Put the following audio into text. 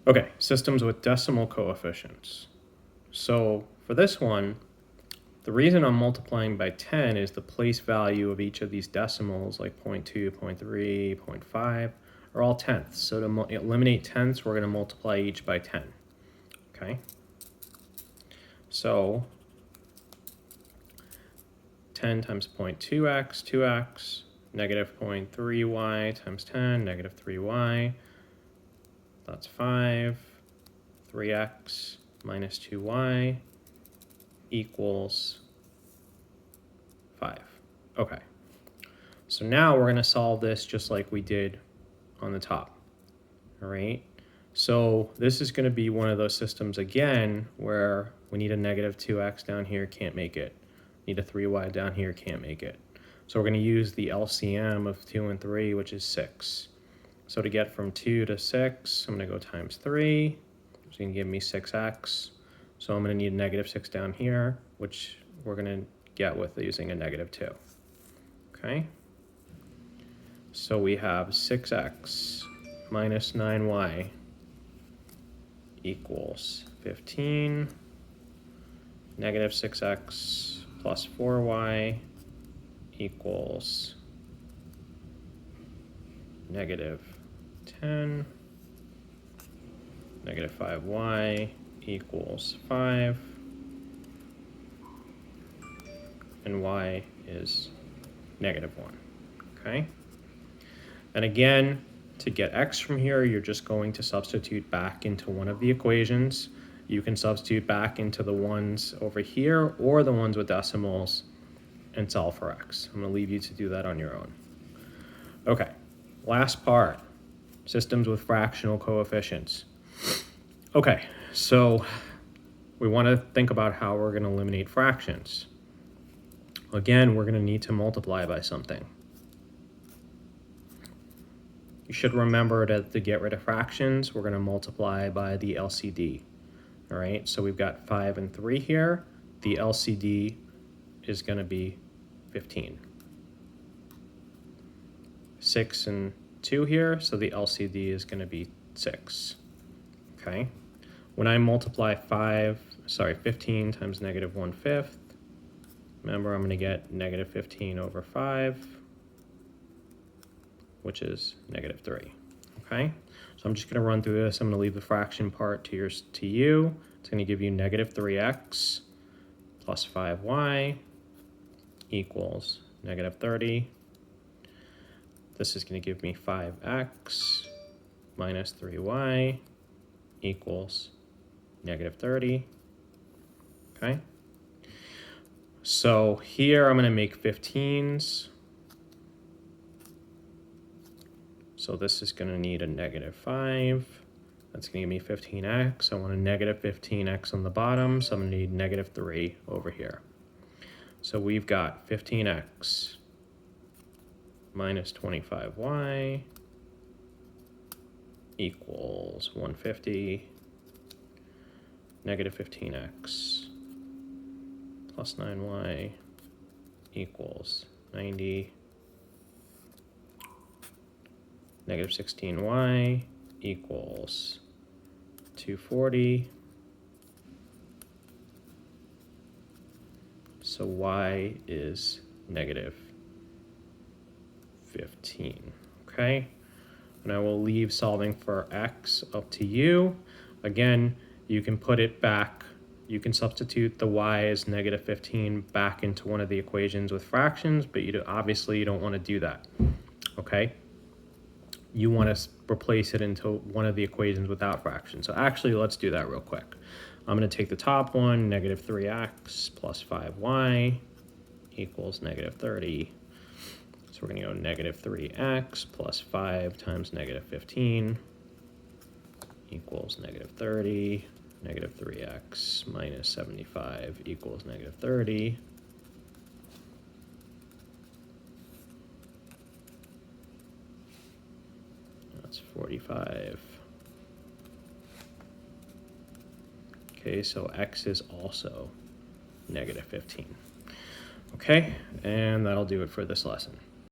Okay, systems with decimal coefficients. So for this one, the reason I'm multiplying by 10 is the place value of each of these decimals, like 0.2, 0.3, 0.5, are all tenths. So to eliminate tenths, we're going to multiply each by 10. Okay? So 10 times 0.2x, 2x, negative 0.3y times 10, negative 3y. That's 5. 3x minus 2y equals 5. Okay. So now we're going to solve this just like we did on the top. All right. So this is going to be one of those systems again where we need a negative 2x down here, can't make it. Need a 3y down here, can't make it. So we're going to use the LCM of 2 and 3, which is 6. So to get from 2 to 6, I'm going to go times 3. It's going to give me 6x. So I'm going to need a negative 6 down here, which we're going to get with using a negative 2. Okay? So we have 6x minus 9y equals 15. Negative 6x plus 4y equals negative 10. Negative 5y equals 5. And y is negative 1. Okay? And again, to get x from here, you're just going to substitute back into one of the equations. You can substitute back into the ones over here or the ones with decimals and solve for x. I'm going to leave you to do that on your own. Okay, last part, systems with fractional coefficients. Okay, so we want to think about how we're going to eliminate fractions. Again, we're going to need to multiply by something. You should remember that to get rid of fractions, we're going to multiply by the LCD. All right, so we've got 5 and 3 here. The LCD is going to be 15. 6 and 2 here, so the LCD is going to be 6. Okay, when I multiply 15 times negative 1/5, remember I'm going to get negative 15 over 5, which is negative 3. Okay, so I'm just going to run through this. I'm going to leave the fraction part to you. It's going to give you negative 3x plus 5y equals negative 30. This is going to give me 5x minus 3y equals negative 30. Okay, so here I'm going to make 15s. So this is going to need a negative 5. That's going to give me 15x. I want a negative 15x on the bottom, so I'm going to need negative 3 over here. So we've got 15x minus 25y equals 150. Negative 15x plus 9y equals 90. Negative 16y equals 240. So y is negative 15. Okay? And I will leave solving for x up to you. Again, you can put it back. You can substitute the y as negative 15 back into one of the equations with fractions, but obviously you don't want to do that. Okay? You want to replace it into one of the equations without fractions. So actually, let's do that real quick. I'm going to take the top one, negative 3x plus 5y equals negative 30. So we're going to go negative 3x plus 5 times negative 15 equals negative 30. Negative 3x minus 75 equals negative 30. That's 45. Okay, so x is also negative 15. Okay, and that'll do it for this lesson.